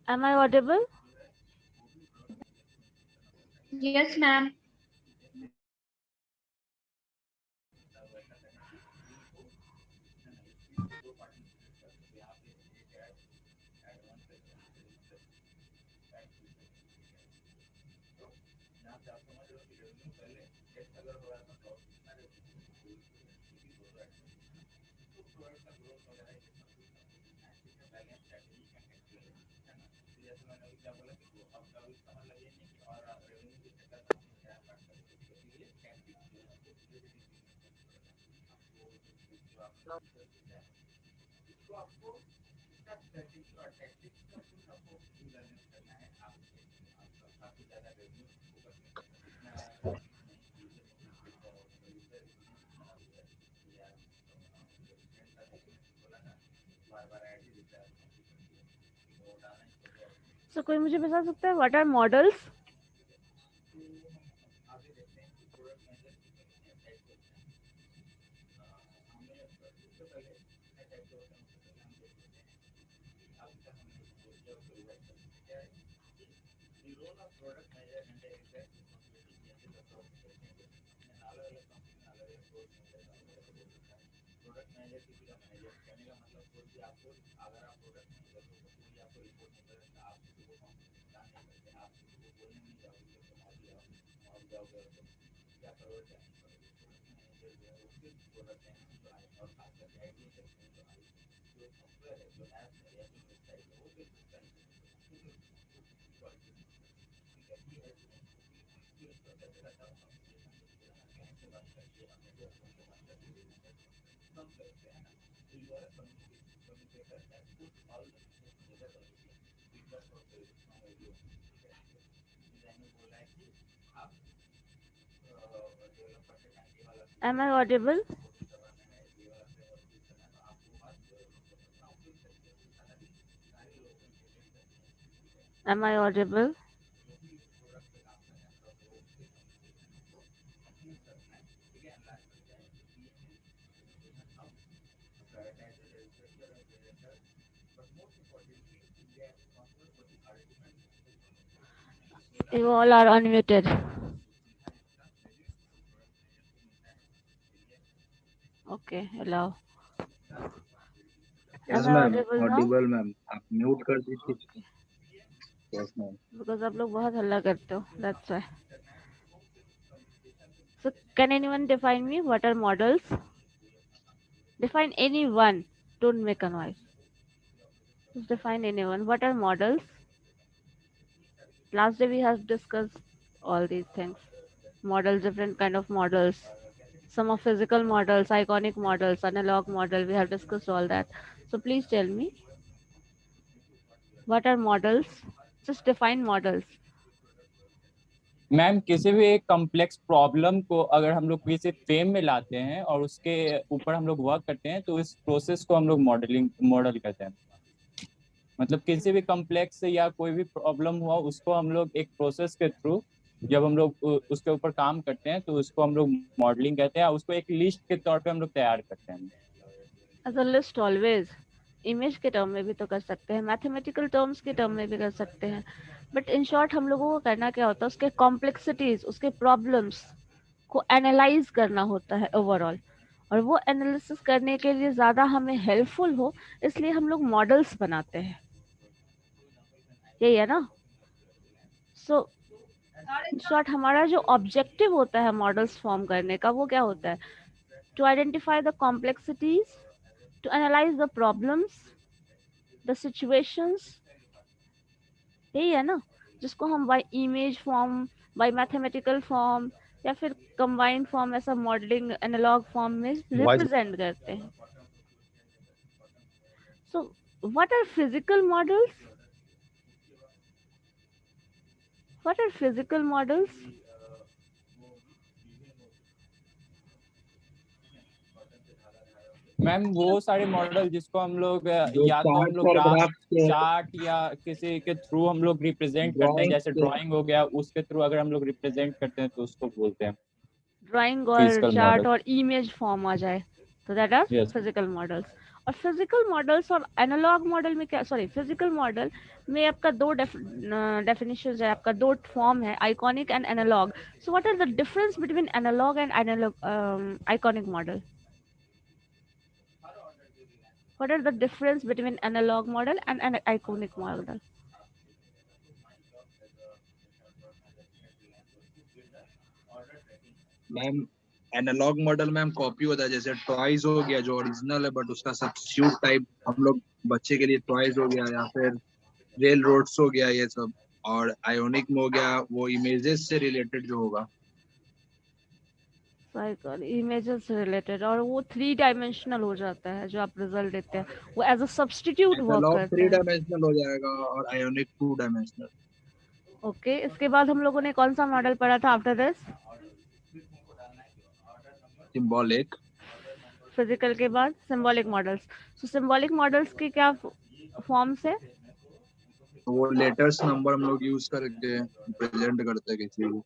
Am I audible? Yes, ma'am. So कोई मुझे बता सकता है what are models? Am I audible? Am I audible? You all are unmuted. Okay, allow. Yes Am I ma'am, audible now? Audible ma'am, आप mute कर दीजिए। Okay. Yes ma'am. Because आप लोग बहुत हल्ला करते हो. That's why. So can anyone define me what are models? Define any one. Don't make a noise. Just define anyone. What are models? Last day we have discussed all these things. Models, different kind of models. Some of physical models, iconic models, analog model. We have discussed all that. So please tell me what are models? Just define models. Ma'am किसी भी एक complex problem को अगर हम लोग किसी frame में लाते हैं और उसके ऊपर हम लोग वर्क करते हैं तो इस प्रोसेस को हम लोग मॉडल कहते हैं। मतलब किसी भी कॉम्प्लेक्स या कोई भी प्रॉब्लम हुआ उसको हम लोग एक प्रोसेस के थ्रू जब हम लोग उसके ऊपर काम करते हैं तो उसको हम लोग मॉडलिंग कहते हैं। उसको एक लिस्ट के तौर पे हम लोग तैयार करते हैं। As a list always. Image के टर्म में भी तो कर सकते हैं, मैथमेटिकल टर्म्स के टर्म में भी कर सकते हैं, बट इन शॉर्ट हम लोगों को करना क्या होता है, उसके कॉम्प्लेक्सिटीज, उसके प्रॉब्लम्स को एनालाइज करना होता है ओवरऑल, और वो एनालिसिस करने के लिए ज़्यादा हमें हेल्पफुल हो, इसलिए हम लोग मॉडल्स बनाते हैं। यही है ना? सो इन शॉर्ट हमारा जो ऑब्जेक्टिव होता है मॉडल्स फॉर्म करने का, वो क्या होता है? To identify the complexities, to analyse the problems, the situations. यही है ना, जिसको हम by image form, by mathematical form, या फिर कंबाइंड फॉर्म, ऐसा मॉडलिंग एनालॉग फॉर्म में रिप्रेजेंट करते हैं। So what are physical models? What are physical models? Ma'am वो सारे मॉडल जिसको हम लोग जो या तो हम लोग चार्ट और ग्राफ के चार्ट या किसी के थ्रू हम लोग रिप्रेजेंट करते हैं, जैसे ड्राइंग हो गया, उसके थ्रू अगर हम लोग रिप्रेजेंट करते हैं तो उसको बोलते हैं ड्राइंग और फिजिकल चार्ट मॉडल। और इमेज फॉर्म आ जाए तो that are Yes. Physical models. और फिजिकल मॉडल्स और एनालॉग मॉडल में क्या, सॉरी, फिजिकल मॉडल में आपका दो डेफिनेशंस है, आपका दो फॉर्म है, iconic and analogue. So what are the difference between analogue and iconic model? What are the difference between analog model and an iconic model? Ma'am analogue model ma'am copy होता है, जैसे toys हो गया जो original है but उसका substitute type हम लोग बच्चे के लिए टॉयज हो गया, या फिर रेल रोड्स हो गया, ये सब। और आयोनिक में हो गया वो इमेजेस से रिलेटेड जो होगा। इमेजेस रिलेटेड, और वो 3 डायमेंशनल हो जाता है जो आप रिजल्ट देते हैं, वो as a substitute work analogue करता 3 है। डायमेंशनल हो जाएगा और आयोनिक 2 डायमेंशनल। ओके, इसके बाद हम लोगों ने कौन सा मॉडल पढ़ा था आफ्टर दिस? सिंबॉलिक। फिजिकल के बाद symbolic models. So symbolic models के क्या फॉर्म्स है? वो लेटर्स नंबर हम लोग यूज करके प्रेजेंट करते हैं किसी को।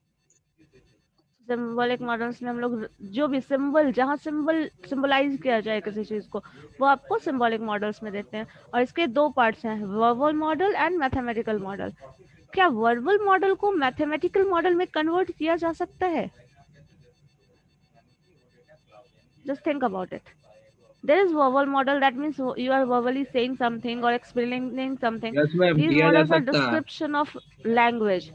सिंबॉलिक मॉडल्स में हम लोग जो भी सिंबल, जहाँ सिंबल सिंबलाइज किया जाए किसी चीज को, वो आपको सिंबॉलिक मॉडल्स में देते हैं। और इसके दो पार्ट्स हैं, verbal model and mathematical model. क्या वर्बल मॉडल को मैथमेटिकल मॉडल में कन्वर्ट किया जा सकता है? Just think about it. There is verbal model, that means you are verbally saying something or explaining something. Yes ma'am, These किया जा models are सकता है। description of language.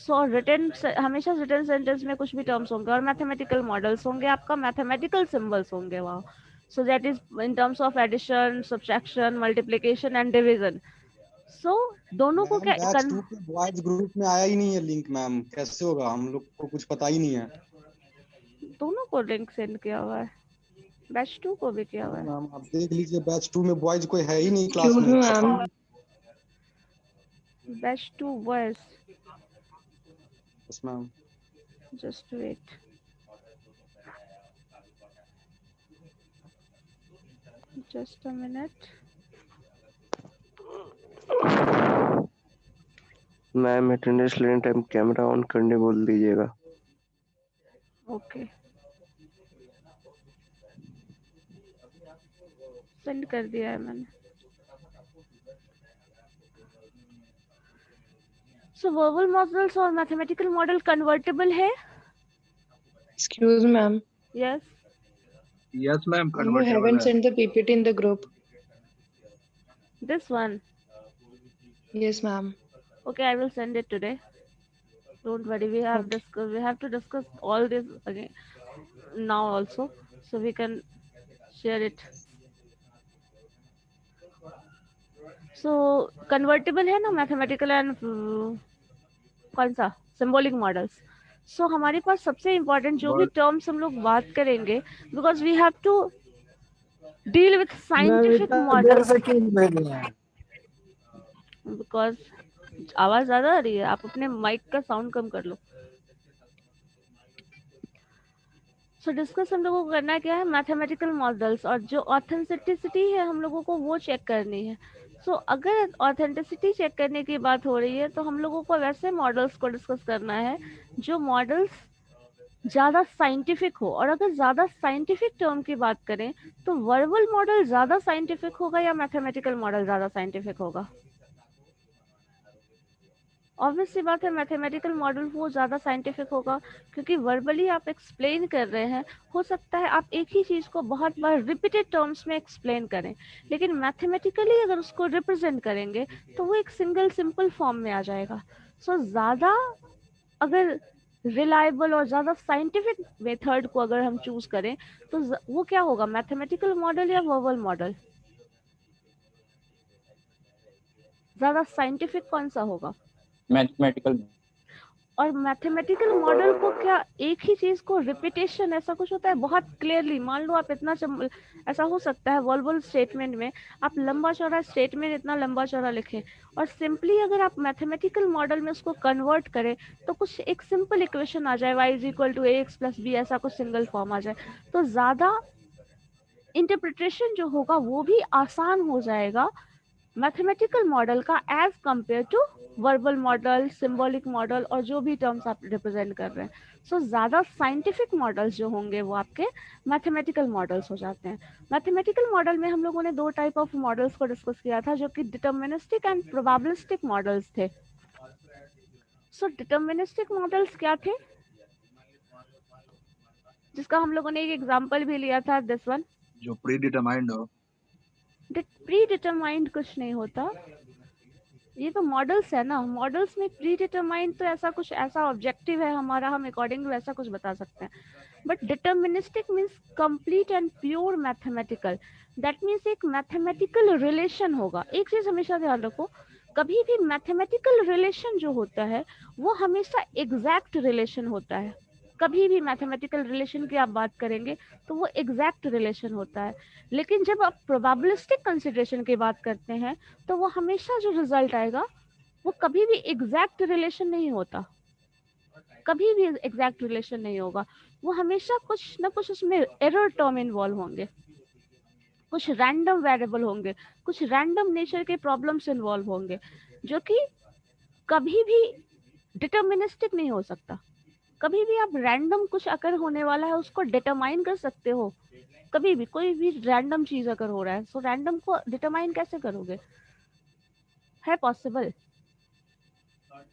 So written, हमेशा written sentence में कुछ भी terms होंगे, और mathematical models होंगे, आपका mathematical symbols होंगे वहाँ. So that is in terms of addition, subtraction, multiplication and division. So दोनों को मैम क्या बैच 2 के बॉयज ग्रुप में आया ही नहीं है लिंक मैम, कैसे होगा? हम लोग को कुछ पता ही नहीं है। दोनों को लिंक सेंड किया हुआ है, बैच 2 को भी किया हुआ है। मैम आप देख लीजिए, बैच 2 में बॉयज कोई है ही नहीं क्लास में। Batch 2 boys, yes ma'am. just wait. Just a minute. Ma'am attendance लेने टाइम कैमरा ऑन करने बोल दीजिएगा। ओके, सेंड कर दिया है मैंने। सो वर्बल मॉडल्स और मैथमेटिकल मॉडल कन्वर्टेबल है? Excuse me, ma'am. Yes. Yes ma'am, You convertible haven't है। sent the PPT in the group. This one? Yes, ma'am. Okay, I will send it today. Don't worry, we have to discuss all this again now also, so we can share it. So convertible है ना mathematical and कौन सा symbolic models. सो हमारे पास सबसे important जो भी terms हम लोग बात करेंगे, because we have to deal with scientific models. Because आवाज ज्यादा आ रही है, आप अपने माइक का साउंड कम कर लो। सो डिस्कस हम लोगों को करना क्या है, मैथमेटिकल मॉडल्स, और जो ऑथेंटिसिटी है हम लोगों को वो चेक करनी है। सो अगर ऑथेंटिसिटी चेक करने की बात हो रही है तो हम लोगों को वैसे मॉडल्स को डिस्कस करना है जो मॉडल्स ज़्यादा साइंटिफिक हो। और अगर ज़्यादा साइंटिफिक टर्म की बात करें तो वर्बल मॉडल ज़्यादा साइंटिफिक होगा या मैथमेटिकल मॉडल ज़्यादा साइंटिफिक होगा? ऑब्वियस सी बात है, मैथमेटिकल मॉडल वो ज़्यादा साइंटिफिक होगा, क्योंकि वर्बली आप एक्सप्लेन कर रहे हैं। हो सकता है आप एक ही चीज़ को बहुत बार रिपीटेड टर्म्स में एक्सप्लेन करें, लेकिन मैथमेटिकली अगर उसको रिप्रेजेंट करेंगे तो वो एक सिंगल सिंपल फॉर्म में आ जाएगा। सो ज़्यादा अगर रिलायबल और ज़्यादा साइंटिफिक मेथड को अगर हम चूज करें तो वो क्या होगा, मैथमेटिकल मॉडल या वर्बल मॉडल? ज़्यादा साइंटिफिक कौन सा होगा? मैथमेटिकल। और मैथमेटिकल मॉडल को क्या एक ही चीज को रिपीटेशन ऐसा कुछ होता है बहुत क्लियरली? मान लो आप इतना ऐसा हो सकता है वर्बल स्टेटमेंट में आप लंबा चौड़ा स्टेटमेंट इतना लंबा चौड़ा लिखें, और सिंपली अगर आप मैथमेटिकल मॉडल में उसको कन्वर्ट करें तो कुछ एक सिंपल इक्वेशन आ जाए, y = ax + b, ऐसा कुछ सिंगल फॉर्म आ जाए, तो ज्यादा इंटरप्रिटेशन जो होगा वो भी आसान हो जाएगा मैथमेटिकल मॉडल का as compare to verbal model, symbolic model और जो भी टर्म्स आप रिप्रेजेंट कर रहे हैं। सो ज्यादा साइंटिफिक मॉडल्स जो होंगे वो आपके मैथमेटिकल मॉडल्स हो जाते हैं। मैथमेटिकल मॉडल में हम लोगों ने दो टाइप ऑफ मॉडल्स को डिस्कस किया था, जो कि डिटर्मिनिस्टिक एंड प्रोबेबिलिस्टिक मॉडल्स थे। सो डिटर्मिनिस्टिक मॉडल्स क्या थे, जिसका हम लोगों ने एक एग्जांपल भी लिया था, दिस वन। जो प्री डिटरमाइंड हो। प्री डिटरमाइंड कुछ नहीं होता, ये तो मॉडल्स है ना। मॉडल्स में प्री डिटरमाइंड तो ऐसा कुछ, ऐसा ऑब्जेक्टिव है हमारा, हम अकॉर्डिंग टू ऐसा कुछ बता सकते हैं। But deterministic means complete and pure mathematical. That means एक मैथमेटिकल रिलेशन होगा। एक चीज हमेशा ध्यान रखो, कभी भी मैथमेटिकल रिलेशन जो होता है वो हमेशा एग्जैक्ट रिलेशन होता है। कभी भी मैथमेटिकल रिलेशन की आप बात करेंगे तो वो एग्जैक्ट रिलेशन होता है। लेकिन जब आप प्रोबेबिलिस्टिक कंसिडरेशन की बात करते हैं तो वो हमेशा जो रिजल्ट आएगा वो कभी भी एग्जैक्ट रिलेशन नहीं होता, कभी भी एग्जैक्ट रिलेशन नहीं होगा। वो हमेशा कुछ ना कुछ उसमें एरर टर्म इन्वॉल्व होंगे, कुछ रैंडम वेरिएबल होंगे, कुछ रैंडम नेचर के प्रॉब्लम्स इन्वॉल्व होंगे, जो कि कभी भी डिटर्मिनिस्टिक नहीं हो सकता। कभी भी आप रैंडम कुछ अगर होने वाला है उसको डिटरमाइन कर सकते हो, कभी भी कोई भी रैंडम चीज अगर हो रहा है तो रैंडम को डिटरमाइन कैसे करोगे, है पॉसिबल?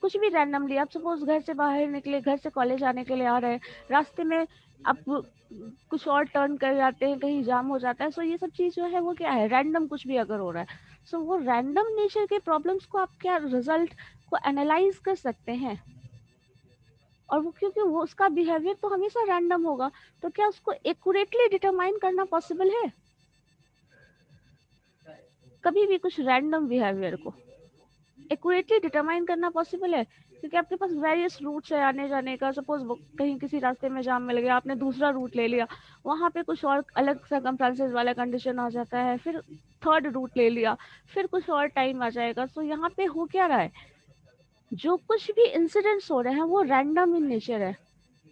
कुछ भी रैंडमली, आप सपोज घर से बाहर निकले, घर से कॉलेज आने के लिए आ रहे हैं, रास्ते में आप कुछ और टर्न कर जाते हैं, कहीं जाम हो जाता है। सो ये सब चीज जो है वो क्या है, रैंडम कुछ भी अगर हो रहा है, सो वो रैंडम नेचर के प्रॉब्लम्स को आप क्या रिजल्ट को एनालाइज कर सकते हैं। और वो क्योंकि वो उसका बिहेवियर तो हमेशा रैंडम होगा, तो क्या उसको एक्यूरेटली डिटरमाइन करना पॉसिबल है? कभी भी कुछ रैंडम बिहेवियर को एक्यूरेटली डिटरमाइन करना पॉसिबल है? क्योंकि आपके पास वेरियस रूट्स है आने जाने का। सपोज कहीं किसी रास्ते में जाम मिल गया, आपने दूसरा रूट ले लिया, वहां पे कुछ और अलग सर्कमस्टेंसेस वाला कंडीशन आ जाता है, फिर थर्ड रूट ले लिया, फिर कुछ और टाइम आ जाएगा। तो यहाँ पे हो क्या रहा है, जो कुछ भी इंसिडेंट्स हो रहे हैं वो रैंडम इन नेचर है,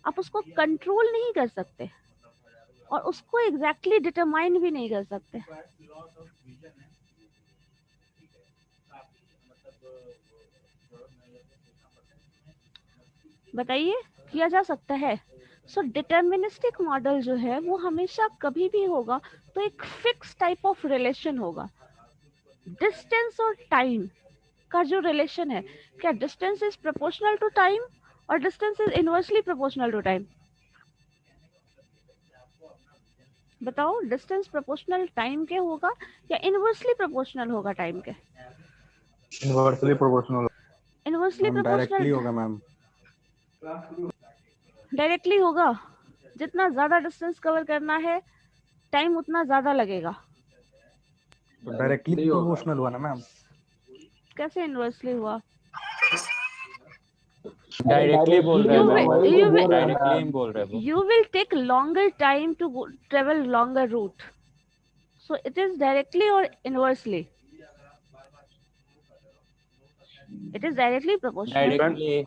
आप उसको कंट्रोल नहीं कर सकते और उसको एग्जैक्टली डिटरमाइन भी नहीं कर सकते। बताइए, किया जा सकता है? सो डिटर्मिनिस्टिक मॉडल जो है वो हमेशा कभी भी होगा तो एक फिक्स टाइप ऑफ रिलेशन होगा। डिस्टेंस और टाइम का जो रिलेशन है, क्या distance is proportional to time और distance is inversely proportional to time? बताओ, डिस्टेंस प्रोपोर्शनल टाइम के होगा या इनवर्सली प्रोपोर्शनल होगा टाइम के? Inversely proportional. Inversely directly proportional होगा मैम। डायरेक्टली होगा। जितना ज्यादा डिस्टेंस कवर करना है टाइम उतना ज्यादा लगेगा। तो डायरेक्टली प्रोपोर्शनल हुआ ना मैम। कैसे इनवर्सली हुआ? डायरेक्टली बोल रहे हैं You will- डायरेक्टली बोल रहे हैं वो। You will take longer time to travel longer route. So it is directly or inversely? It is directly proportional. Directly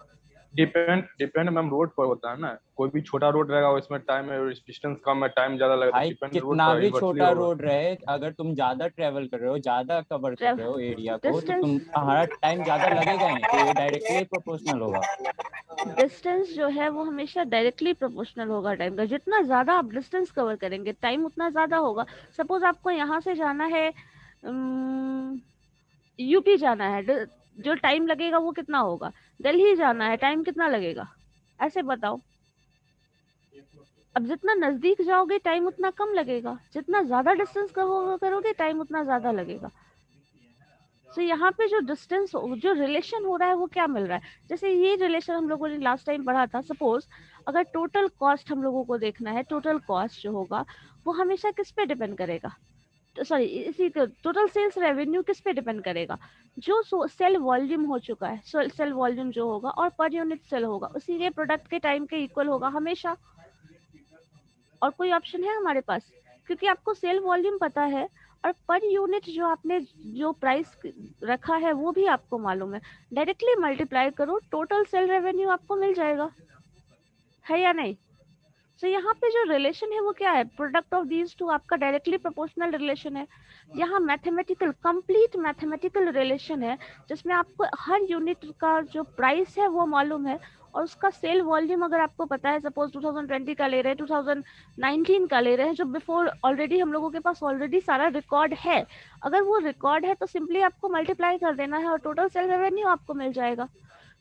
depend ma'am road पर होता है ना। कोई भी छोटा रोड रहेगा उसमें टाइम डिस्टेंस कम है, टाइम ज्यादा लगेगा। भाई डिपेंड कितना भी छोटा रोड रहे, अगर तुम ज्यादा ट्रेवल कर रहे हो, ज्यादा कवर कर रहे हो एरिया को, तो तुम्हारा टाइम ज्यादा लगेगा ही, तो ये डायरेक्टली प्रोपोर्शनल होगा। डिस्टेंस जो है वो हमेशा डायरेक्टली प्रोपोर्शनल होगा टाइम का। जितना ज्यादा आप डिस्टेंस कवर करेंगे टाइम उतना ज्यादा होगा। सपोज आपको यहाँ से जाना है यूपी जाना है, जो टाइम लगेगा वो कितना होगा? दिल्ली जाना है, टाइम कितना लगेगा? ऐसे बताओ। अब जितना नजदीक जाओगे टाइम उतना कम लगेगा, जितना ज्यादा डिस्टेंस करोगे टाइम उतना ज्यादा लगेगा। तो यहाँ पे जो डिस्टेंस, जो रिलेशन हो रहा है वो क्या मिल रहा है? जैसे ये रिलेशन हम लोगों ने लास्ट टाइम पढ़ा था। सपोज अगर टोटल कॉस्ट हम लोगों को देखना है, टोटल कॉस्ट जो होगा वो हमेशा किस पे डिपेंड करेगा? सॉरी, इसी टोटल सेल्स रेवेन्यू किस पे डिपेंड करेगा? जो सेल वॉल्यूम हो चुका है, सेल वॉल्यूम जो होगा और पर यूनिट सेल होगा उसी के प्रोडक्ट के टाइम के इक्वल होगा हमेशा। और कोई ऑप्शन है हमारे पास? क्योंकि आपको सेल वॉल्यूम पता है और पर यूनिट जो आपने जो प्राइस रखा है वो भी आपको मालूम है। डायरेक्टली मल्टीप्लाई करो, टोटल सेल रेवेन्यू आपको मिल जाएगा, है या नहीं? सो यहाँ पे जो रिलेशन है वो क्या है, प्रोडक्ट ऑफ दीज टू आपका डायरेक्टली प्रोपोर्शनल रिलेशन है। यहाँ मैथमेटिकल, कंप्लीट मैथमेटिकल रिलेशन है, जिसमें आपको हर यूनिट का जो प्राइस है वो मालूम है, और उसका सेल वॉल्यूम अगर आपको पता है, सपोज 2020 का ले रहे हैं, 2019 का ले रहे हैं, जो बिफोर ऑलरेडी हम लोगों के पास ऑलरेडी सारा रिकॉर्ड है, अगर वो रिकॉर्ड है तो सिंपली आपको मल्टीप्लाई कर देना है और टोटल सेल रेवेन्यू आपको मिल जाएगा।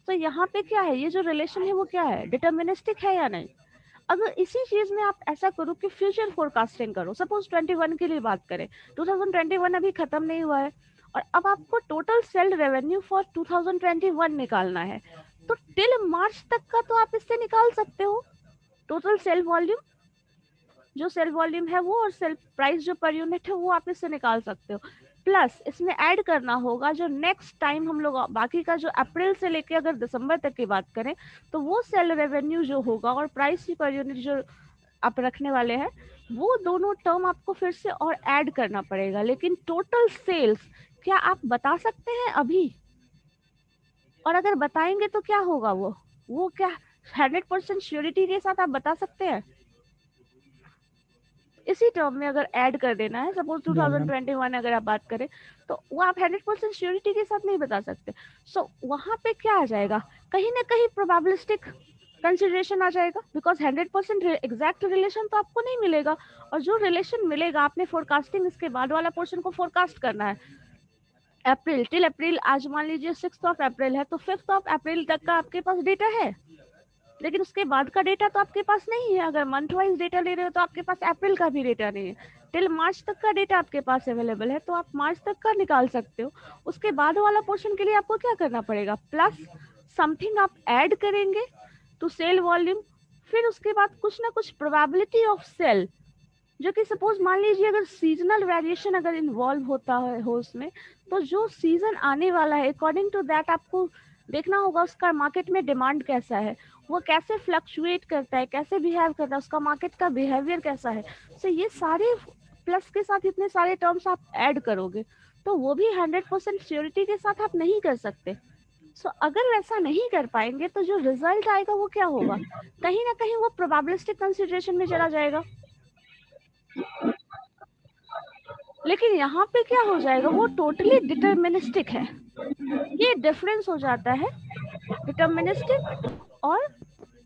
तो यहाँ पे क्या है, ये जो रिलेशन है वो क्या है, डिटर्मिनिस्टिक है या नहीं। अगर इसी चीज में आप ऐसा करो कि फ्यूचर फोरकास्टिंग करो, सपोज 21 के लिए बात करें, 2021 अभी खत्म नहीं हुआ है और अब आपको टोटल सेल रेवेन्यू फॉर 2021 निकालना है, तो टिल मार्च तक का तो आप इससे निकाल सकते हो टोटल सेल वॉल्यूम, जो सेल वॉल्यूम है वो, और सेल प्राइस जो पर यूनिट है वो आप इससे निकाल सकते हो। प्लस इसमें ऐड करना होगा जो नेक्स्ट टाइम हम लोग बाकी का जो अप्रैल से लेके अगर दिसंबर तक की बात करें, तो वो सेल रेवेन्यू जो होगा और प्राइस पर यूनिट जो आप रखने वाले हैं, वो दोनों टर्म आपको फिर से और ऐड करना पड़ेगा। लेकिन टोटल सेल्स क्या आप बता सकते हैं अभी? और अगर बताएंगे तो क्या होगा, वो क्या 100% श्योरिटी के साथ आप बता सकते हैं? इसी टर्म में अगर ऐड कर देना है, सपोज 2021 अगर आप बात करें, तो वो आप 100% श्योरिटी के साथ नहीं बता सकते। सो वहां पे क्या आ जाएगा, कहीं ना कहीं प्रोबेबिलिस्टिक कंसिडरेशन आ जाएगा, बिकॉज 100% एग्जैक्ट रिलेशन तो आपको नहीं मिलेगा, और जो रिलेशन मिलेगा आपने फोरकास्टिंग इसके बाद वाला पोर्शन को फोरकास्ट करना है। अप्रैल टिल अप्रैल, आज मान लीजिए 6 अप्रैल है, तो 5 अप्रैल तक का आपके पास डेटा है, लेकिन उसके बाद का डेटा तो आपके पास नहीं है। अगर मंथ वाइज डेटा ले रहे हो तो आपके पास अप्रैल का भी डेटा नहीं है। टिल मार्च तक का डेटा आपके पास अवेलेबल है, तो आप मार्च तक का निकाल सकते हो। उसके बाद वाला पोर्शन के लिए आपको क्या करना पड़ेगा, प्लस समथिंग आप ऐड करेंगे टू सेल वॉल्यूम, फिर उसके बाद कुछ ना कुछ प्रोबेबिलिटी ऑफ सेल, जो कि सपोज मान लीजिए अगर सीजनल वेरिएशन अगर इन्वॉल्व होता है हो उसमें, तो जो सीजन आने वाला है अकॉर्डिंग टू दैट आपको देखना होगा उसका मार्केट में डिमांड कैसा है, वो कैसे फ्लक्चुएट करता है, कैसे बिहेव करता है, उसका मार्केट का बिहेवियर कैसा है। सो ये सारे प्लस के साथ इतने सारे टर्म्स आप ऐड करोगे, तो वो भी 100% श्योरिटी के साथ आप नहीं कर सकते। सो अगर वैसा नहीं कर पाएंगे तो जो रिजल्ट आएगा वो क्या होगा, कहीं ना कहीं वो प्रोबेबिलिस्टिक कंसिडरेशन में चला जाएगा। लेकिन यहाँ पे क्या हो जाएगा, वो टोटली डिटर्मिनिस्टिक है। ये डिफरेंस हो जाता है डिटर्मिनिस्टिक और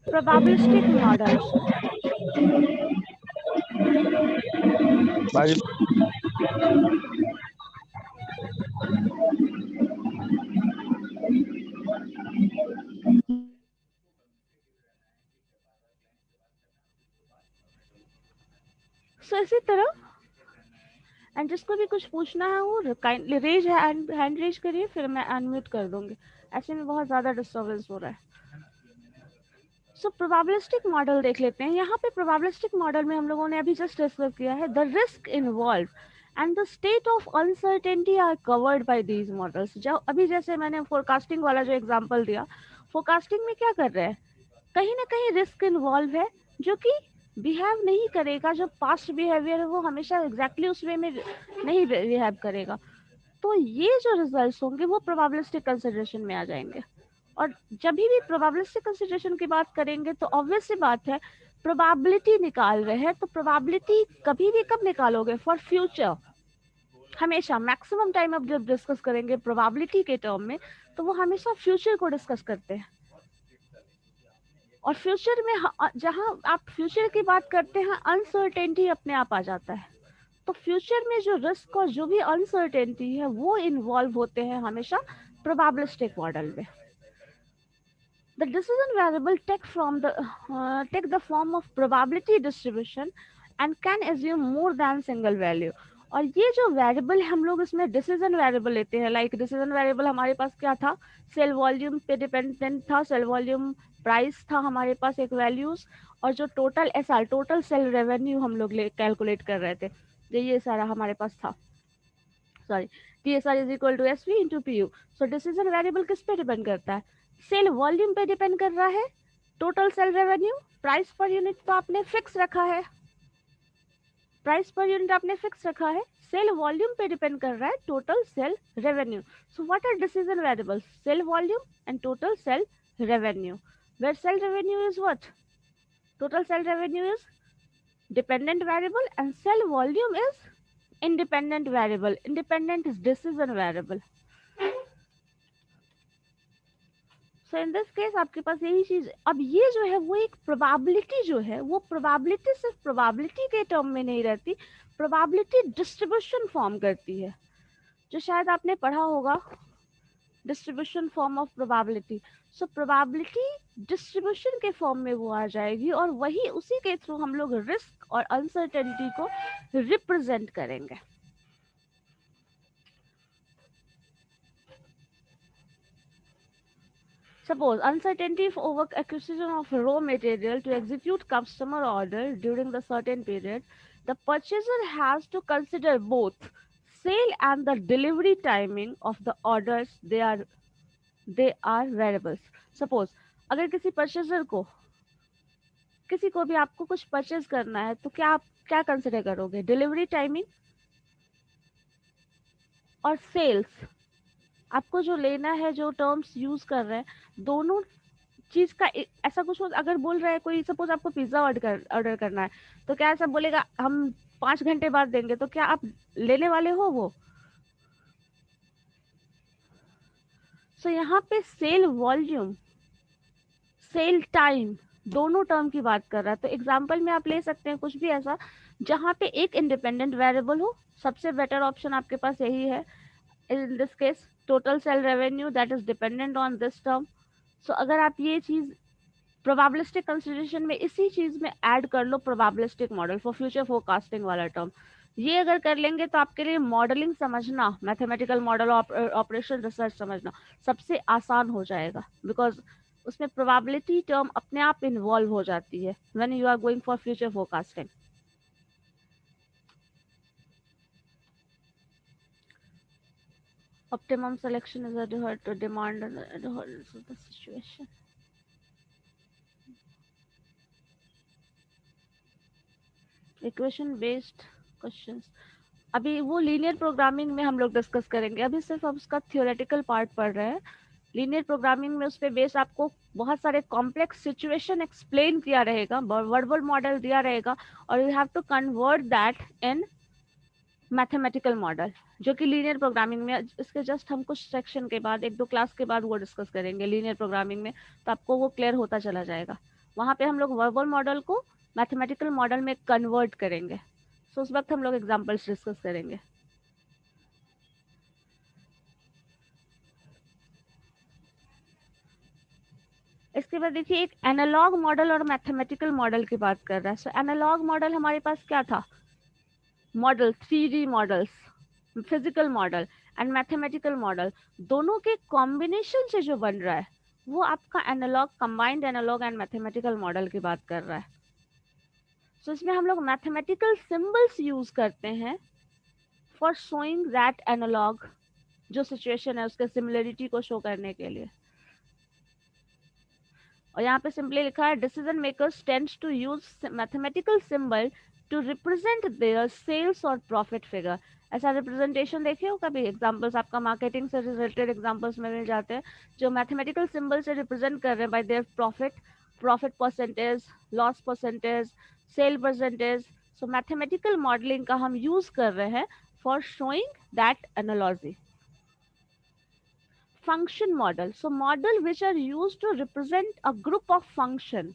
प्रोबेबिलिस्टिक मॉडल्स। सो इसी तरह, एंड जिसको भी कुछ पूछना है वो काइंडली रेज हैंड रेज करिए, फिर मैं अनम्यूट कर दूंगी, ऐसे में बहुत ज्यादा डिस्टर्बेंस हो रहा है। सो प्रोबेबिलिस्टिक मॉडल देख लेते हैं। यहाँ पे प्रोबेबिलिस्टिक मॉडल में हम लोगों ने अभी जस्ट डिस्कस किया है, the risk involve and the state of uncertainty are covered by these models. जो अभी जैसे मैंने फोरकास्टिंग वाला जो एग्जांपल दिया, फोरकास्टिंग में क्या कर रहे हैं, कहीं ना कहीं रिस्क इन्वॉल्व है, जो कि बिहेव नहीं करेगा, जो पास्ट बिहेवियर है वो हमेशा एग्जैक्टली उस वे में नहीं बिहेव करेगा। तो ये जो रिजल्ट्स होंगे वो प्रोबेबिलिस्टिक कंसिडरेशन में आ जाएंगे। और जब भी प्रोबेबिलिस्टिक कंसिडरेशन की बात करेंगे तो ऑब्वियस सी बात है, प्रोबेबिलिटी निकाल रहे हैं, तो प्रोबेबिलिटी कभी भी कब निकालोगे, फॉर फ्यूचर। हमेशा मैक्सिमम टाइम आप जब डिस्कस करेंगे प्रोबेबिलिटी के टर्म में, तो वो हमेशा फ्यूचर को डिस्कस करते हैं। और फ्यूचर में जहां आप फ्यूचर की बात करते हैं, अनसर्टेनिटी अपने आप आ जाता है। तो फ्यूचर में जो रिस्क और जो भी अनसर्टेनिटी है वो इन्वॉल्व होते हैं हमेशा प्रोबेबिलिस्टिक मॉडल में। The decision variable take the form of probability distribution and can assume more than single value. और ये जो वेरिएबल हम लोग इसमें डिसीजन वेरिएबल लेते हैं, लाइक डिसीजन वेरिएबल हमारे पास क्या था, सेल वॉल्यूम पे डिपेंडेंट था, सेल वॉल्यूम प्राइस था हमारे पास एक वैल्यूज, और जो total SR total sale revenue हम लोग कैलकुलेट कर रहे थे, ये सारा हमारे पास था। Sorry, TSR is equal to SV into PU। So decision variable किस पे डिपेंड करता है, सेल वॉल्यूम पे डिपेंड कर रहा है, total sale revenue, price per unit तो आपने फिक्स रखा है, प्राइस पर यूनिट आपने फिक्स रखा है, सेल वॉल्यूम पे डिपेंड कर रहा है total sale revenue. So what are decision variables, sale volume and total sale revenue, where sale revenue is what, total cell revenue is dependent variable and cell volume is independent variable. Independent is decision variable. So in this case आपके पास यही चीज, अब ये जो है वो एक probability जो है वो प्रोबेबिलिटी सिर्फ प्रोबेबिलिटी के टर्म में नहीं रहती, प्रोबेबिलिटी डिस्ट्रीब्यूशन फॉर्म करती है, जो शायद आपने पढ़ा होगा, distribution form of probability. So probability distribution के फॉर्म में वो आ जाएगी और वही उसी के थ्रू हम लोग रिस्क और अनसर्टेनिटी को रिप्रेजेंट करेंगे. Suppose uncertainty over acquisition of raw material to execute customer order during the certain period, the purchaser has to consider both sale and the delivery timing of the orders. They are variables. Suppose अगर किसी purchaser को, किसी को भी आपको कुछ purchase करना है तो क्या आप क्या कंसिडर करोगे? डिलीवरी टाइमिंग और सेल्स. आपको जो लेना है, जो टर्म्स यूज कर रहे हैं, दोनों चीज का ऐसा कुछ हो. अगर बोल रहा है कोई, सपोज आपको पिज्जा ऑर्डर करना है तो क्या ऐसा बोलेगा हम 5 घंटे बाद देंगे, तो क्या आप लेने वाले हो वो? सो यहाँ पे सेल वॉल्यूम, सेल टाइम, दोनों टर्म की बात कर रहा है. तो एग्जांपल में आप ले सकते हैं कुछ भी ऐसा जहाँ पे एक इंडिपेंडेंट वेरिएबल हो. सबसे बेटर ऑप्शन आपके पास यही है. In this case, total cell revenue that is dependent on this term. So अगर आप ये चीज probabilistic consideration में इसी चीज में ऐड कर लो, probabilistic model for future forecasting वाला टर्म, ये अगर कर लेंगे तो आपके लिए मॉडलिंग समझना, मैथमेटिकल मॉडल ऑपरेशन रिसर्च समझना सबसे आसान हो जाएगा, बिकॉज उसमें प्रोबेबिलिटी टर्म अपने आप इन्वॉल्व हो जाती है when you are going for future forecasting. Optimum selection is adhered to demand and adherence of the situation. Equation based questions. अभी वो लीनियर प्रोग्रामिंग में हम लोग डिस्कस करेंगे. अभी सिर्फ हम उसका थियोरेटिकल पार्ट पढ़ रहे हैं. लीनियर प्रोग्रामिंग में उस पे बेस आपको बहुत सारे कॉम्प्लेक्स सिचुएशन एक्सप्लेन किया रहेगा, वर्बल मॉडल दिया रहेगा, और you have to convert that in mathematical model, जो कि लीनियर प्रोग्रामिंग में, इसके जस्ट हम कुछ सेक्शन के बाद, 1-2 क्लास के बाद वो डिस्कस करेंगे लीनियर प्रोग्रामिंग में, तो आपको वो क्लियर होता चला जाएगा. वहाँ पे हम लोग वर्बल मॉडल को मैथमेटिकल मॉडल में कन्वर्ट करेंगे. सो उस वक्त हम लोग एग्जांपल्स डिस्कस करेंगे. इसके बाद देखिए, एक एनालॉग मॉडल और मैथमेटिकल मॉडल की बात कर रहा है. सो एनालॉग मॉडल हमारे पास क्या था? Model, 3D models, physical model and mathematical model, दोनों के कॉम्बिनेशन से जो बन रहा है वो आपका analogue, combined analogue and mathematical model की बात कर रहा है. सो इसमें हम लोग मैथमेटिकल सिंबल्स यूज करते हैं फॉर शोइंग दैट एनालॉग, जो सिचुएशन है उसके सिमिलरिटी को शो करने के लिए. और यहाँ पे सिंपली लिखा है, decision makers tends to use mathematical symbol to represent their sales or profit figure. ऐसा रिप्रेजेंटेशन देखे हो कभी? एग्जांपल्स आपका मार्केटिंग से रिलेटेड एग्जांपल्स में मिल जाते हैं, जो मैथमेटिकल सिंबल से रिप्रेजेंट कर रहे हैं by their profit percentage, loss percentage, sale percentage. So mathematical modelling का हम यूज कर रहे हैं for showing that analogy. Function model, so model which are used to represent a group of function.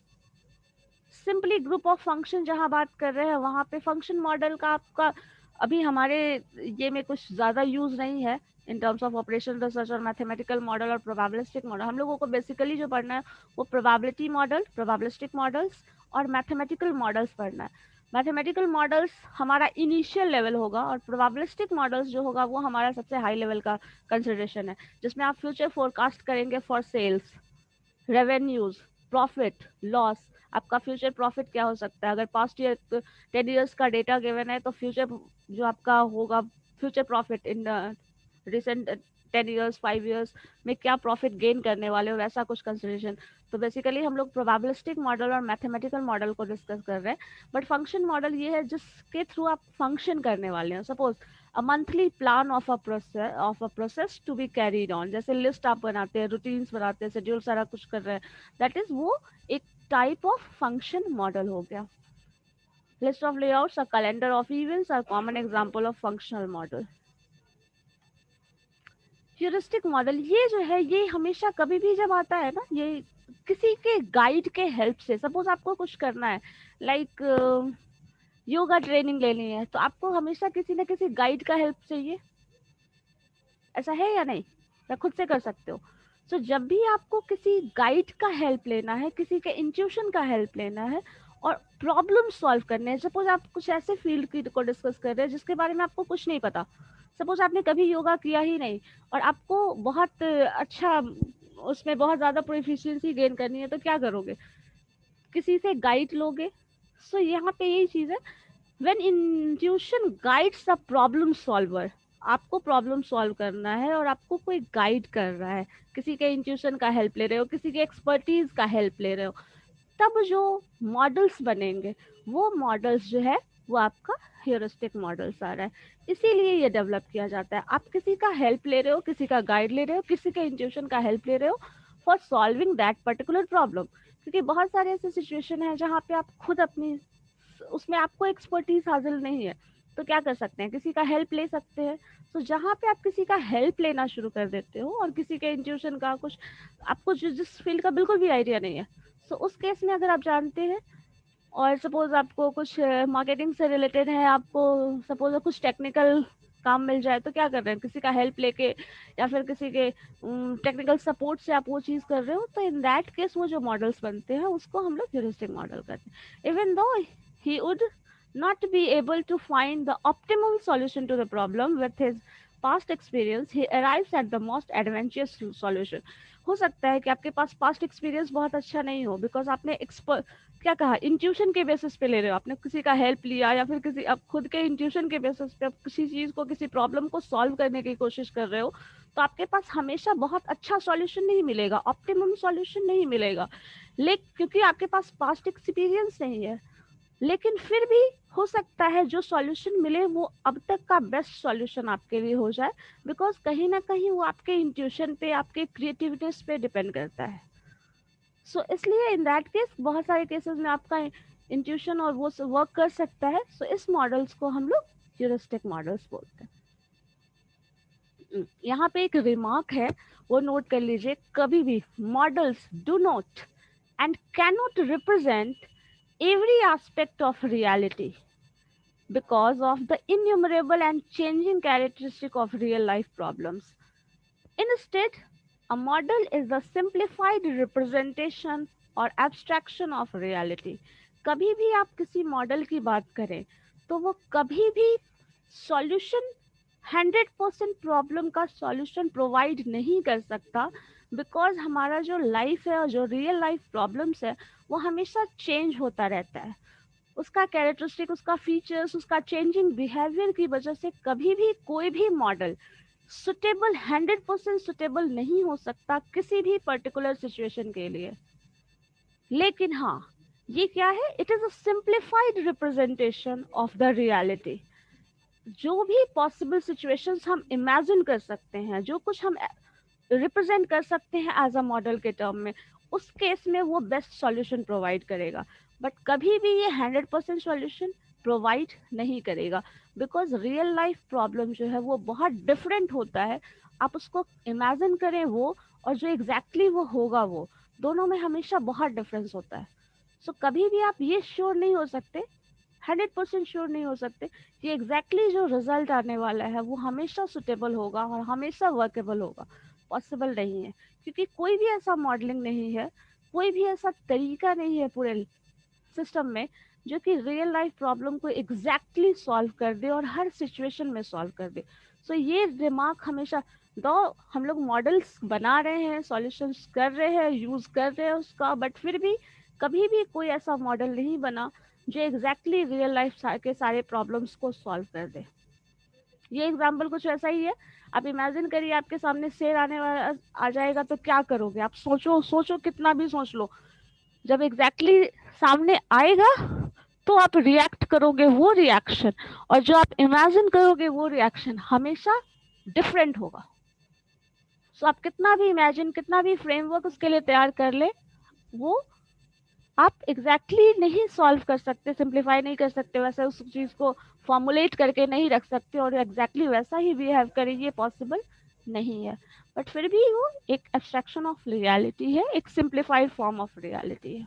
Simply group of function जहां बात कर रहे हैं वहां पे फंक्शन मॉडल का आपका अभी हमारे ये में कुछ ज्यादा यूज नहीं है in terms of operation research और मैथमेटिकल मॉडल और प्रोबेबिलिस्टिक मॉडल. हम लोगों को बेसिकली जो पढ़ना है वो प्रोबेबिलिटी मॉडल, प्रोबेबिलिस्टिक मॉडल्स और मैथमेटिकल मॉडल्स पढ़ना है. मैथमेटिकल मॉडल्स हमारा इनिशियल लेवल होगा और प्रोबेबिलिस्टिक मॉडल्स जो होगा वो हमारा सबसे हाई लेवल का कंसिडरेशन है, जिसमें आप फ्यूचर फोरकास्ट करेंगे for sales, revenues, profit, loss. आपका फ्यूचर प्रॉफिट क्या हो सकता है? अगर पास्ट ईयर 10 इयर्स का डेटा गिवन है तो फ्यूचर जो आपका होगा, future profit in recent 10 years, 5 years में क्या प्रॉफिट गेन करने वाले हो, वैसा कुछ कंसिडरेशन. तो बेसिकली हम लोग प्रोबेबिलिस्टिक मॉडल और मैथमेटिकल मॉडल को डिस्कस कर रहे हैं. बट फंक्शन मॉडल ये है जिसके थ्रू आप फंक्शन करने वाले हैं. Suppose a monthly plan of a process to be carried on, जैसे लिस्ट आप बनाते हैं, रूटीन्स बनाते हैं, शेड्यूल सारा कुछ कर रहे हैं, दैट इज वो एक टाइप ऑफ फंक्शन मॉडल हो गया. List of layouts, a calendar of events are common example of functional model. Heuristic model ये जो है, ये हमेशा कभी भी जब आता है ना, ये किसी के गाइड के हेल्प से, सपोज आपको कुछ करना है, लाइक योगा ट्रेनिंग लेनी है, तो आपको हमेशा किसी न किसी गाइड का हेल्प चाहिए. ऐसा है या नहीं? या खुद से कर सकते हो? तो जब भी आपको किसी गाइड का हेल्प लेना है, किसी के इंट्यूशन का हेल्प लेना है और प्रॉब्लम सॉल्व करने हैं, सपोज आप कुछ ऐसे फील्ड को डिस्कस कर रहे हैं जिसके बारे में आपको कुछ नहीं पता, सपोज आपने कभी योगा किया ही नहीं और आपको बहुत अच्छा उसमें बहुत ज्यादा प्रोफिशिएंसी गेन करनी है, तो क्या करोगे? किसी से गाइड लोगे. सो यहाँ पे यही चीज है, when intuition guides a problem solver, आपको प्रॉब्लम सॉल्व करना है और आपको कोई गाइड कर रहा है, किसी के इंट्यूशन का हेल्प ले रहे हो, किसी के एक्सपर्टीज का हेल्प ले रहे हो, तब जो मॉडल्स बनेंगे वो मॉडल्स जो है वो आपका ह्यूरिस्टिक मॉडल्स आ रहा है. इसीलिए ये डेवलप किया जाता है. आप किसी का हेल्प ले रहे हो, किसी का गाइड ले रहे हो, किसी के इंट्यूशन का हेल्प ले रहे हो for solving that particular problem. क्योंकि बहुत सारे ऐसे सिचुएशन है जहाँ पे आप खुद अपनी, उसमें आपको एक्सपर्टीज हासिल नहीं है, तो क्या कर सकते हैं? किसी का हेल्प ले सकते हैं. तो जहाँ पे आप किसी का हेल्प लेना शुरू कर देते हो और किसी के इंट्यूशन का, कुछ आपको जिस फील्ड का बिल्कुल भी आइडिया नहीं है, तो उस केस में अगर आप जानते हैं और सपोज आपको कुछ मार्केटिंग से रिलेटेड है, आपको सपोज कुछ टेक्निकल काम मिल जाए, तो क्या कर रहे हैं? किसी का हेल्प लेके या फिर किसी के टेक्निकल सपोर्ट से आप वो चीज कर रहे हो, तो इन दैट केस वो जो मॉडल्स बनते हैं उसको हम लोग ह्यूरिस्टिक मॉडल करते हैं. Even though he would not be able to find the optimum solution to the problem with his past experience, he arrives at the most advantageous solution. हो सकता है कि आपके पास पास्ट एक्सपीरियंस बहुत अच्छा नहीं हो, बिकॉज आपने क्या कहा, इंट्यूशन के बेसिस पे ले रहे हो, आपने किसी का हेल्प लिया या फिर किसी आप खुद के इंट्यूशन के बेसिस पे आप किसी चीज को, किसी प्रॉब्लम को सॉल्व करने की कोशिश कर रहे हो, तो आपके पास हमेशा बहुत अच्छा सॉल्यूशन नहीं मिलेगा, ऑप्टिमम सॉल्यूशन नहीं मिलेगा, लेकिन क्योंकि आपके पास पास्ट एक्सपीरियंस नहीं है. लेकिन फिर भी हो सकता है जो सॉल्यूशन मिले वो अब तक का बेस्ट सॉल्यूशन आपके लिए हो जाए, बिकॉज कहीं ना कहीं वो आपके इंट्यूशन पे, आपके क्रिएटिविटीज पे डिपेंड करता है. सो इसलिए इन दैट केस बहुत सारे केसेस में आपका इंट्यूशन और वो वर्क कर सकता है. सो इस मॉडल्स को हम लोग ह्यूरिस्टिक मॉडल्स बोलते हैं. यहाँ पे एक रिमार्क है, वो नोट कर लीजिए. कभी भी models do not and can not represent every aspect of reality because of the innumerable and changing characteristic of real life problems. Instead, a model is the simplified representation or abstraction of reality. कभी भी आप किसी model की बात करें तो वो कभी भी सॉल्यूशन 100% प्रॉब्लम का सॉल्यूशन प्रोवाइड नहीं कर सकता, बिकॉज हमारा जो लाइफ है और जो रियल लाइफ प्रॉब्लम्स है वो हमेशा चेंज होता रहता है. उसका कैरेक्टरिस्टिक, उसका फीचर्स, उसका चेंजिंग बिहेवियर की वजह से कभी भी कोई भी मॉडल सुटेबल 100% सुटेबल नहीं हो सकता किसी भी पर्टिकुलर सिचुएशन के लिए. लेकिन हाँ, ये क्या है? It is a simplified representation of the reality. जो भी पॉसिबल सिचुएशंस हम इमेजिन कर सकते हैं, जो कुछ हम रिप्रेजेंट कर सकते हैं एज अ मॉडल के टर्म में, उस केस में वो बेस्ट सॉल्यूशन प्रोवाइड करेगा. बट कभी भी ये 100% सॉल्यूशन प्रोवाइड नहीं करेगा, बिकॉज रियल लाइफ प्रॉब्लम जो है वो बहुत डिफरेंट होता है. आप उसको इमेजिन करें वो, और जो एग्जैक्टली वो होगा, वो दोनों में हमेशा बहुत डिफरेंस होता है. सो कभी भी आप ये श्योर नहीं हो सकते, 100% श्योर नहीं हो सकते कि एग्जैक्टली जो रिजल्ट आने वाला है वो हमेशा सुटेबल होगा और हमेशा वर्केबल होगा. पॉसिबल नहीं है, क्योंकि कोई भी ऐसा मॉडलिंग नहीं है, कोई भी ऐसा तरीका नहीं है पूरे सिस्टम में जो कि रियल लाइफ प्रॉब्लम को एग्जैक्टली सॉल्व कर दे और हर सिचुएशन में सॉल्व कर दे. सो ये रिमार्क हमेशा, दो हम लोग मॉडल्स बना रहे हैं, सॉल्यूशंस कर रहे हैं, यूज कर रहे हैं उसका, बट फिर भी कभी भी कोई ऐसा मॉडल नहीं बना जो एग्जैक्टली रियल लाइफ के सारे प्रॉब्लम्स को सॉल्व कर दे. ये एग्जाम्पल कुछ ऐसा ही है. आप इमेजिन करिए आपके सामने शेर आने वाला आ जाएगा तो क्या करोगे? आप सोचो कितना भी सोच लो, जब एग्जैक्टली सामने आएगा तो आप रिएक्ट करोगे वो रिएक्शन, और जो आप इमेजिन करोगे वो रिएक्शन हमेशा डिफरेंट होगा. सो आप कितना भी इमेजिन, कितना भी फ्रेमवर्क उसके लिए तैयार कर ले, वो आप एग्जैक्टली नहीं सॉल्व कर सकते, सिंप्लीफाई नहीं कर सकते, वैसे उस चीज को फॉर्मुलेट करके नहीं रख सकते और एग्जैक्टली वैसा ही बिहेव करें, ये पॉसिबल नहीं है। बट फिर भी वो एक एब्स्ट्रैक्शन ऑफ रियलिटी है, एक सिंप्लीफाइड फॉर्म ऑफ रियलिटी है।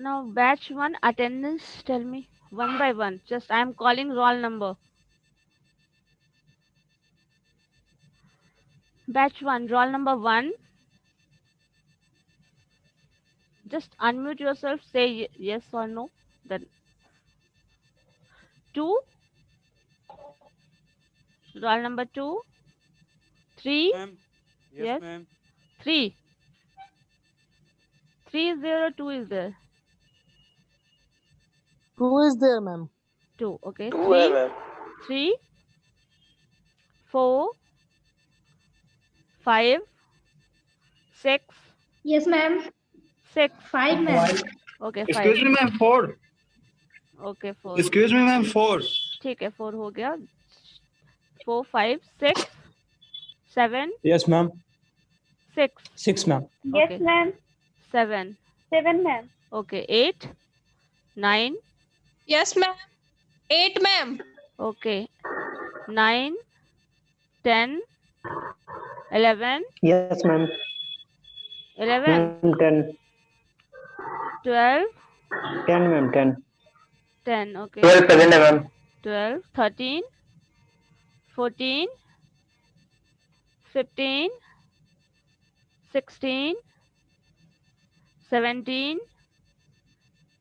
Now batch 1 attendance, tell me one by one. Just I am calling roll number. Batch 1, roll number 1. Just unmute yourself, say yes or no. Then 2. Roll number 2. 3. Ma'am. Yes. Ma'am. 3. 3 is there or 2 is there? 2 is there, ma'am. 2. Okay. 2 3. है ma'am. 3. 4. 5. 6. Yes, ma'am. 6. 5, ma'am. Okay. 5. Excuse me, ma'am. 4. Okay. 4. Excuse me, ma'am. 4. ठीक है, 4 हो गया. 4, 5, 6, 7, Yes, ma'am. 6. 6, ma'am. Yes, Okay. ma'am. 7. 7, ma'am. Okay. 8, 9. Yes, ma'am. 8, ma'am. Okay. 9, 10, 11, Yes, ma'am. 11, 10. 12, 10, ma'am. 10. 10. Okay. 12 present, ma'am. 12, 13, 14, 15, 16, 17,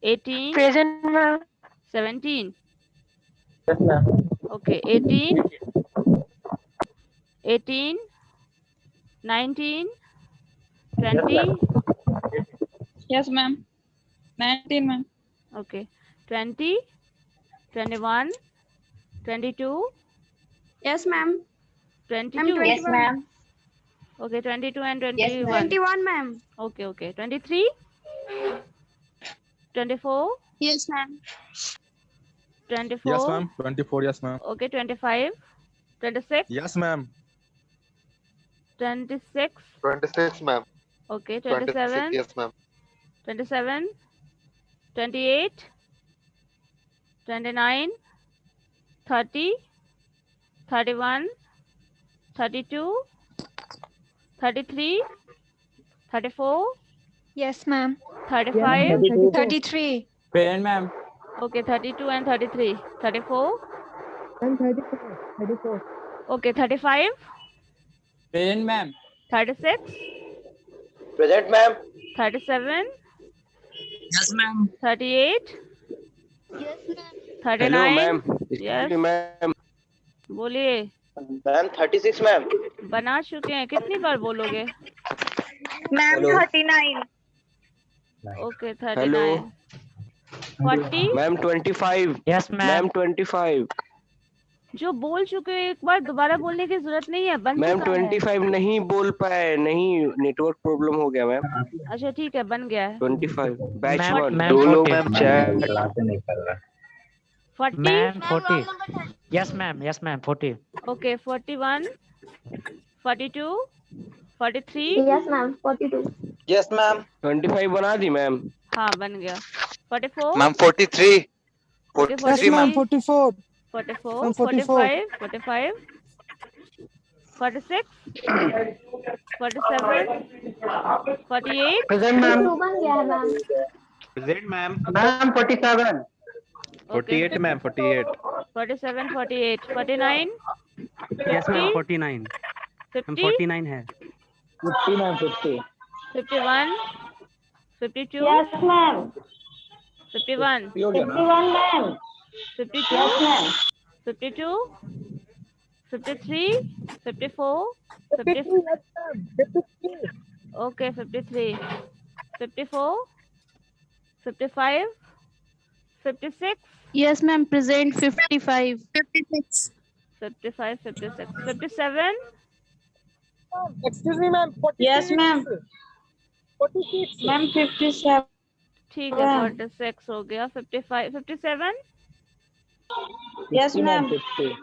18, Present, ma'am. 17. Yes, ma'am. Okay, 18, 18, 19, 20. Yes, ma'am. 19, ma'am. Okay, 20, 21, 22, Yes, ma'am. 22. Yes, ma'am. Okay, 22 and Yes, 21. ma'am. 21, ma'am. Okay, 23, 24, Yes, ma'am. 24. Yes, ma'am. 24. Yes, ma'am. Okay, 25, 26, Yes, ma'am. 26. 26, ma'am. Okay, 26, 27, yes, ma'am. 27, 28, 29, 30, 31, 32, 33, 34, Yes, ma'am. 35. 33. Present, ma'am. Okay, 32 and 33. 34. And 34. Okay, 35, Present, ma'am. 36, Present, ma'am. 37, Yes, ma'am. 38, Yes, ma'am. Hello, 39. ma'am. Yes. Excuse me, ma'am. बोलिए. Ma'am, 36, ma'am. बना चुके हैं, कितनी बार बोलोगे? Ma'am, Hello. 39. Okay, Hello. 39. 40. Ma'am, 25. Yes, Ma'am, 25. जो बोल चुके हो एक बार दोबारा बोलने की जरूरत नहीं है, बन मैम चुका है. 25 नहीं बोल पाए, नहीं नेटवर्क प्रॉब्लम हो गया मैम. अच्छा ठीक है, बन गया है. 25 बैच Ma'am, 1 ma'am, दो 40. लोग chat. 40. Ma'am, 40. Yes, ma'am. Yes, ma'am. 40. Okay, 41, 42, 43. Yes, ma'am. 42. Yes, ma'am. 25 बना दी मैम. हाँ बन गया. 44. Ma'am, 43. Okay, 43, ma'am. 44. 44, Ma'am, 45, 45, 46, 47, 48. Present, ma'am. बन गया है, ma'am. Present, ma'am. Ma'am, 47. Okay, 48, ma'am. 48. 47, 48, 49, Yes, 50, 49. 50, 49 है. 50, ma'am. 50. 51, 52, Yes, ma'am. 51, 51, ma'am. 52, 52, 53, 54, 54. Okay, 53, 54, 55, 56. Yes, ma'am. Present 55. 56. 55, 56, 57. Excuse me, ma'am. Yes, ma'am. 46. Ma'am 57. ठीक है, 46 हो गया. 55, 57 Yes, ma'am. 50.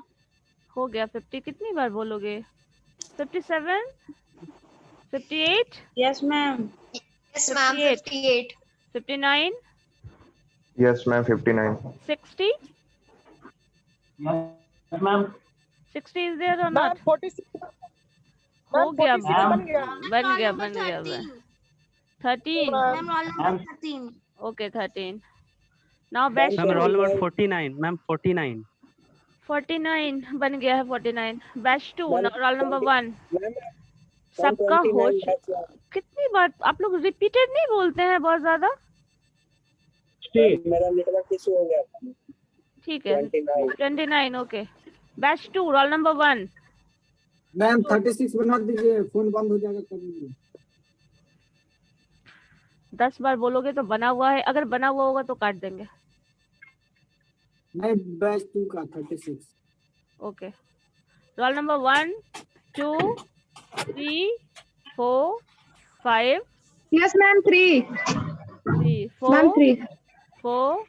हो गया. 50 कितनी बार बोलोगे? 57, 58, Yes, ma'am. Yes, ma'am. 58. 59, Yes, ma'am. 59. 60. Yes, ma'am. 60 is there or Ma'am, not? 46. हो गया. 46 बन गया. बन गया. 13. Ma'am, roll number 13. Okay, 13. Now batch Ma'am, 2. roll number 49. Ma'am, 49. 49 बन गया है. 49. Batch 2. roll number 1. सबका हो. कितनी बार आप लोग रिपीटेड नहीं बोलते हैं बहुत ज्यादा? मेरा नेटवर्क इशू हो गया. ठीक है. 29. Okay. Batch 2 roll number 1. Ma'am 36 बना दीजिए, फोन बंद हो जाएगा कभी. 10 बार बोलोगे तो बना हुआ है. अगर बना हुआ होगा तो काट देंगे. नहीं, बैच 2 का 36. Okay. Roll number 1, 2, 3, 4, 5. Yes, ma'am. 3. 3, 4, Ma'am 3. 4,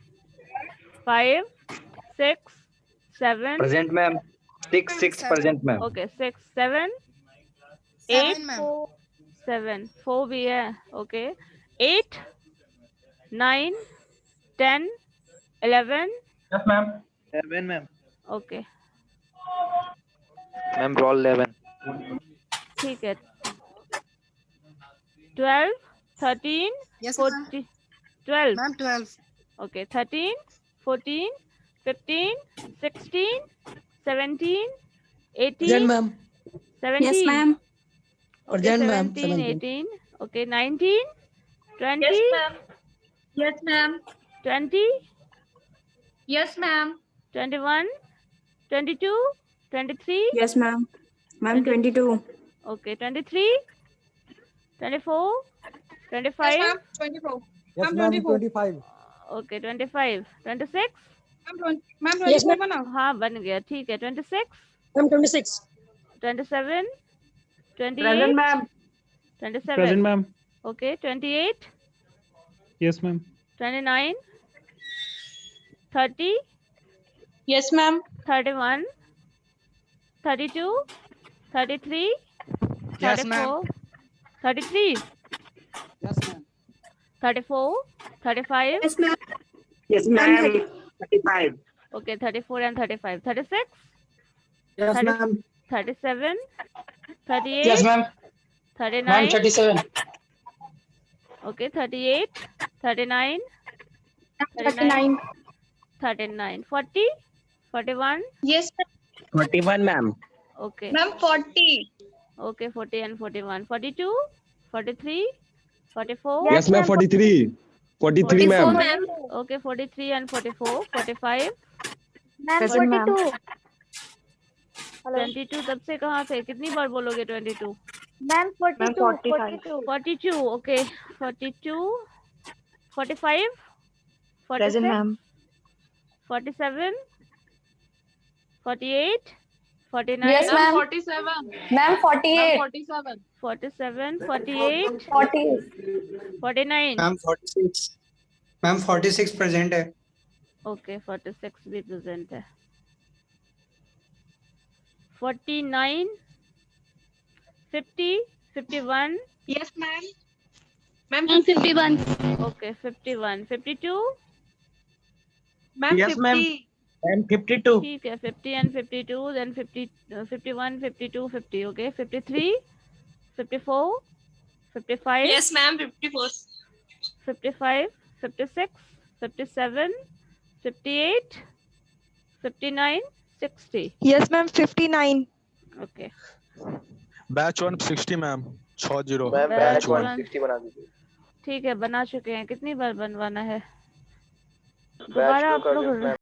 5, 6, 7. Present, ma'am. 6 present, ma'am. Okay. 6, 7, 8, 7. 4 भी है. Okay. 8, 9, 10, 11. Yes, ma'am. 7, ma'am. Okay. Ma'am, roll 11. ठीक है. 12, 13, Yes, 14, 12. Ma'am, 12. Okay, 13, 14, 15, 16, 17, 18, ma'am. 17. Yes, ma'am. Okay, 17, 18. Okay, 19, 20, Yes, ma'am. 20, Yes, ma'am. 21, 22, 23. Yes, ma'am. Ma'am 22. Okay, 23, 24, 25. 24. Yes, ma'am. 25. Okay, 25, 26. Ma'am Yes, 24 बना. हाँ बन गया. ठीक है. 26, Ma'am 26. 27, 28, Present, ma'am. 27. ma'am. Okay, 28, Yes, ma'am. 29, 30, Yes, ma'am. 31, 32, 33, Yes, 34, 33, Yes, ma'am. 34, 35. Yes, ma'am. Yes, ma'am. 35. Okay, 34 and 35. 36, Yes, 30 ma'am. 37, 38, Yes, ma'am. 39. 37. Okay, 38, 39, 39. 39, 40, 41. Yes, 41, ma'am. Okay. ma'am 40. Okay, 40 and 41. 42, 43, 44. Yes, ma'am. 43. 43, ma'am. Okay, 43 and 44. 45. Ma'am, 42. 22 तब से कहाँ से? कितनी बार बोलोगे 22? Ma'am, 42. 42. Okay. 42. 45. 46. Present, ma'am. 47. 48. 49. Yes, ma'am. 47. Ma'am, 48. 47. 47. 48. 40. 49. Ma'am 46. Ma'am 46 present है. Okay, 46 भी present है. 49, 50, 51. Yes, ma'am. Ma'am 51. Okay, 51, 52. Ma'am Yes, 50. ma'am. Ma'am 52. ठीक है. 50 and 52, then 50, 51, 52, 50. Okay, 53, 54, 55. Yes, ma'am 54. 55, 56, 57, 58, 59, 60. Yes, ma'am 59. Okay. Batch 1 60 ma'am 60 Batch batch one. 160 बना दीजिए. ठीक है, बना चुके हैं. कितनी बार बनवाना है? बैच दोबारा 2 आप कर दो लोग मैम.